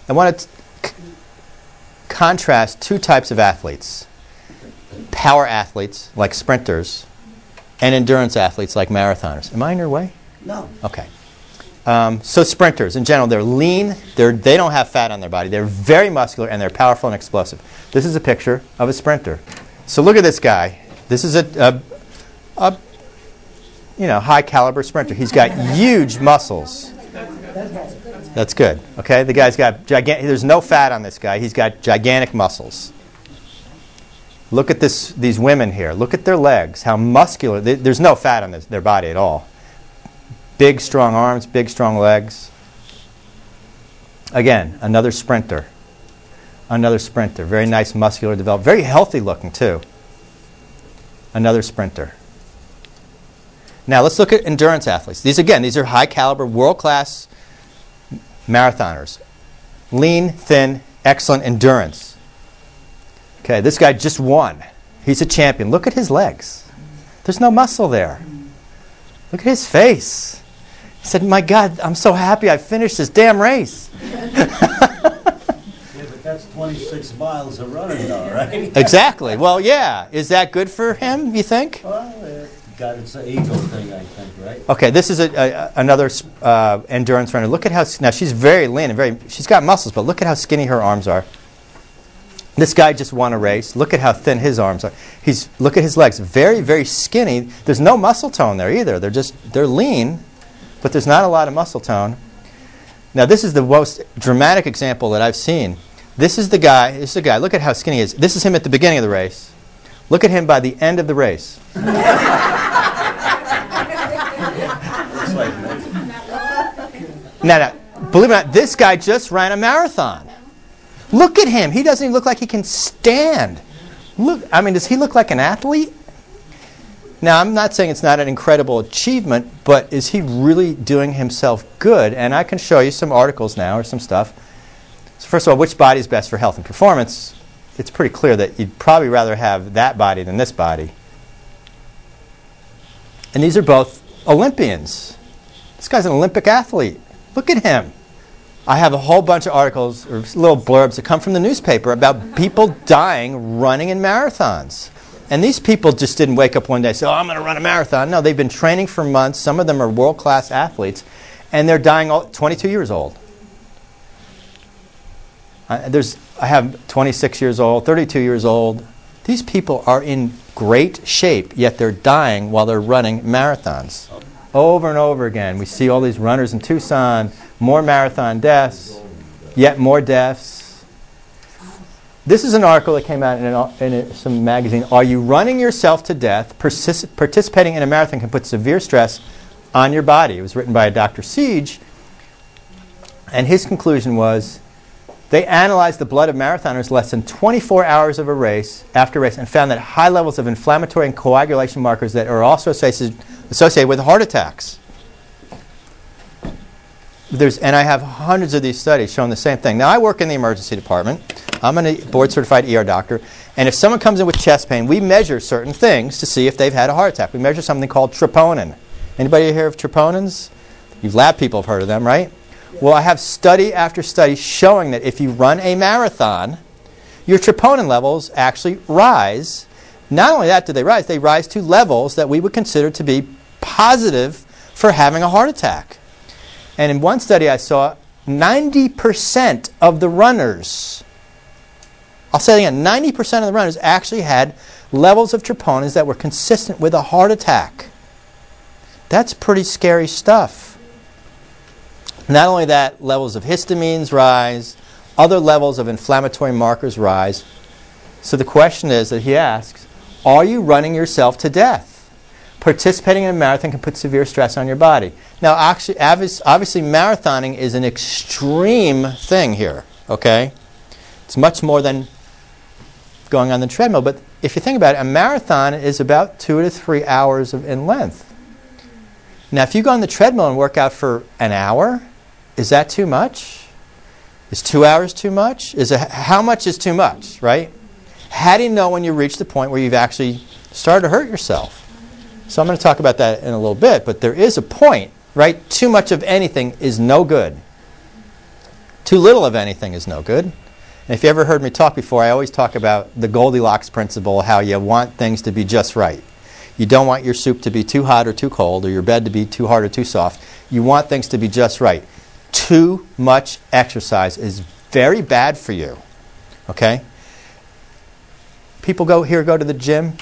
I want to contrast two types of athletes. Power athletes, like sprinters, and endurance athletes, like marathoners. Am I in your way? No. Okay. So sprinters, in general, they're lean. They don't have fat on their body. They're very muscular, and they're powerful and explosive. This is a picture of a sprinter. So look at this guy. This is a high caliber sprinter. He's got huge muscles. That's good. Okay, the guy's got gigantic. There's no fat on this guy. He's got gigantic muscles. Look at these women here. Look at their legs. How muscular. There's no fat on their body at all. Big, strong arms, big, strong legs. Again, another sprinter. Another sprinter. Very nice, muscular, developed. Very healthy looking, too. Another sprinter. Now, let's look at endurance athletes. These are high-caliber, world-class marathoners. Lean, thin, excellent endurance. Okay, this guy just won. He's a champion. Look at his legs. There's no muscle there. Look at his face. He said, my God, I'm so happy I finished this damn race. Yeah, but that's 26 miles of running, though, right? Exactly. Well, yeah. Is that good for him, you think? Well, it's an ego thing, I think, right? Okay, this is another endurance runner. Look at how, now she's very lean and she's got muscles, but look at how skinny her arms are. This guy just won a race. Look at how thin his arms are. Look at his legs. Very, very skinny. There's no muscle tone there either. They're lean, but there's not a lot of muscle tone. Now, this is the most dramatic example that I've seen. This is the guy. Look at how skinny he is. This is him at the beginning of the race. Look at him by the end of the race. Now, believe it or not, this guy just ran a marathon. Look at him. He doesn't even look like he can stand. Does he look like an athlete? Now, I'm not saying it's not an incredible achievement, but is he really doing himself good? And I can show you some articles now or some stuff. So first of all, which body is best for health and performance? It's pretty clear that you'd probably rather have that body than this body. And these are both Olympians. This guy's an Olympic athlete. Look at him. I have a whole bunch of articles or little blurbs that come from the newspaper about people dying running in marathons. And these people just didn't wake up one day and say, oh, I'm going to run a marathon. No, they've been training for months. Some of them are world-class athletes. And they're dying 22 years old. I have 26 years old, 32 years old. These people are in great shape, yet they're dying while they're running marathons. Over and over again. We see all these runners in Tucson, more marathon deaths, yet more deaths. This is an article that came out in some magazine. Are you running yourself to death? Participating in a marathon can put severe stress on your body. It was written by Dr. Siege. And his conclusion was, they analyzed the blood of marathoners less than 24 hours of a race after race and found that high levels of inflammatory and coagulation markers that are also associated with heart attacks. And I have hundreds of these studies showing the same thing. Now, I work in the emergency department. I'm a board-certified ER doctor. And if someone comes in with chest pain, we measure certain things to see if they've had a heart attack. We measure something called troponin. Anybody hear of troponins? You lab people have heard of them, right? Well, I have study after study showing that if you run a marathon, your troponin levels actually rise. Not only that do they rise to levels that we would consider to be positive for having a heart attack. And in one study I saw 90% of the runners, I'll say it again, 90% of the runners actually had levels of troponins that were consistent with a heart attack. That's pretty scary stuff. Not only that, levels of histamines rise, other levels of inflammatory markers rise. So the question is that he asks, are you running yourself to death? Participating in a marathon can put severe stress on your body. Now, actually, obviously, marathoning is an extreme thing here, okay? It's much more than going on the treadmill. But if you think about it, a marathon is about 2 to 3 hours in length. Now, if you go on the treadmill and work out for an hour, is that too much? Is 2 hours too much? How much is too much, right? How do you know when you reach the point where you've actually started to hurt yourself? So I'm going to talk about that in a little bit, but there is a point, right? Too much of anything is no good. Too little of anything is no good. And if you ever heard me talk before, I always talk about the Goldilocks principle, how you want things to be just right. You don't want your soup to be too hot or too cold, or your bed to be too hard or too soft. You want things to be just right. Too much exercise is very bad for you. Okay? People go to the gym,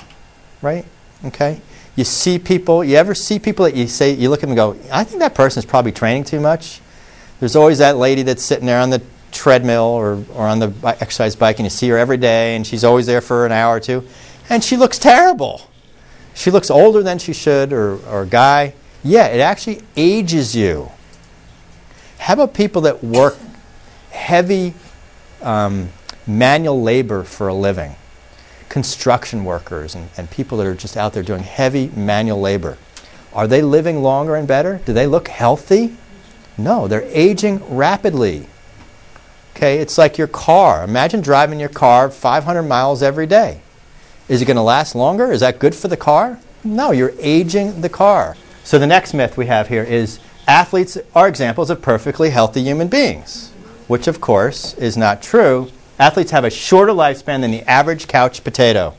right? Okay? You see people, you ever see people that you look at them and go, I think that person is probably training too much? There's always that lady that's sitting there on the treadmill or on the exercise bike, and you see her every day, and she's always there for an hour or two, and she looks terrible. She looks older than she should, or a guy. Yeah, it actually ages you. How about people that work heavy manual labor for a living? Construction workers and people that are just out there doing heavy manual labor. Are they living longer and better? Do they look healthy? No, they're aging rapidly. Okay, it's like your car. Imagine driving your car 500 miles every day. Is it going to last longer? Is that good for the car? No, you're aging the car. So the next myth we have here is athletes are examples of perfectly healthy human beings, which of course is not true. Athletes have a shorter lifespan than the average couch potato.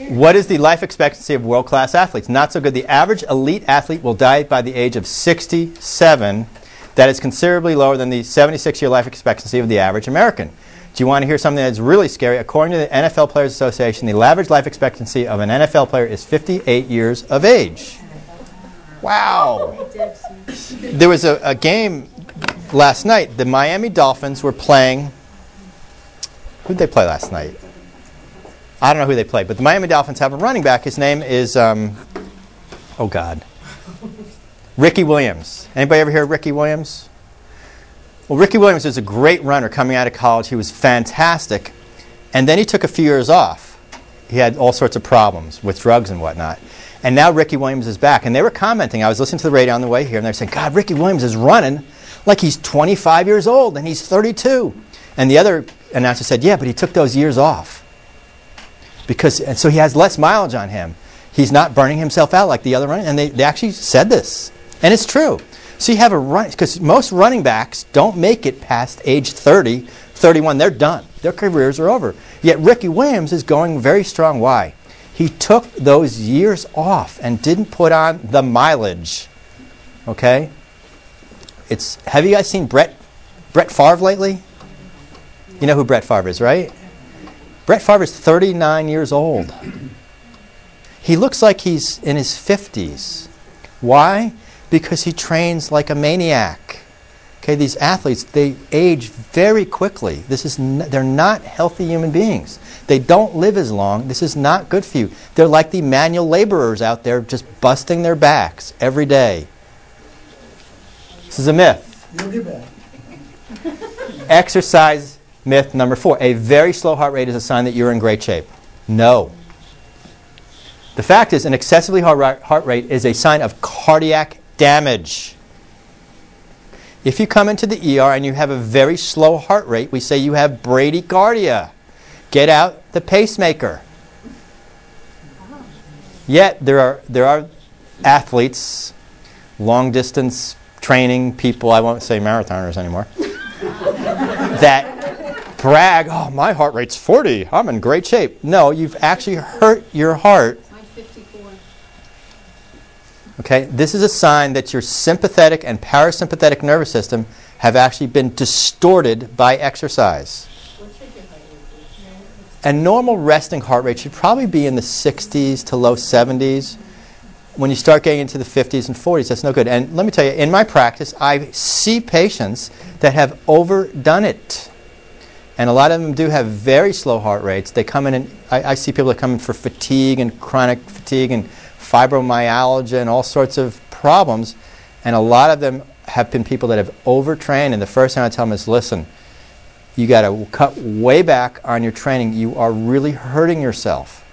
What is the life expectancy of world-class athletes? Not so good. The average elite athlete will die by the age of 67. That is considerably lower than the 76-year life expectancy of the average American. Do you want to hear something that's really scary? According to the NFL Players Association, the average life expectancy of an NFL player is 58 years of age. Wow. There was a game last night. The Miami Dolphins were playing. Who did they play last night? I don't know who they played, but the Miami Dolphins have a running back. His name is, Ricky Williams. Anybody ever hear of Ricky Williams? Well, Ricky Williams was a great runner coming out of college. He was fantastic. And then he took a few years off. He had all sorts of problems with drugs and whatnot. And now Ricky Williams is back. And they were commenting. I was listening to the radio on the way here, and they were saying, God, Ricky Williams is running like he's 25 years old, and he's 32. And the other announcer said, yeah, but he took those years off. And so he has less mileage on him. He's not burning himself out like the other running. And they actually said this. And it's true. So you have a run, because most running backs don't make it past age 30, 31. They're done. Their careers are over. Yet Ricky Williams is going very strong. Why? He took those years off and didn't put on the mileage. Okay? Have you guys seen Brett Favre lately? You know who Brett Favre is, right? Brett Favre is 39 years old. He looks like he's in his 50s. Why? Because he trains like a maniac. Okay, these athletes, they age very quickly. They're not healthy human beings. They don't live as long. This is not good for you. They're like the manual laborers out there just busting their backs every day. This is a myth. You'll get back. Exercise myth number 4. A very slow heart rate is a sign that you're in great shape. No. The fact is, an excessively high heart rate is a sign of cardiac damage. If you come into the ER and you have a very slow heart rate, we say you have bradycardia. Get out the pacemaker. Yet there are athletes, long-distance training people, I won't say marathoners anymore, that brag, oh, my heart rate's 40, I'm in great shape. No, you've actually hurt your heart. Mine's 54. Okay, this is a sign that your sympathetic and parasympathetic nervous system have actually been distorted by exercise. What should your height be? A normal resting heart rate should probably be in the 60s to low 70s. When you start getting into the 50s and 40s, that's no good. And let me tell you, in my practice, I see patients that have overdone it. And a lot of them do have very slow heart rates. They come in and I see people that come in for fatigue and chronic fatigue and fibromyalgia and all sorts of problems. And a lot of them have been people that have overtrained. And the first thing I tell them is, listen, you got to cut way back on your training. You are really hurting yourself.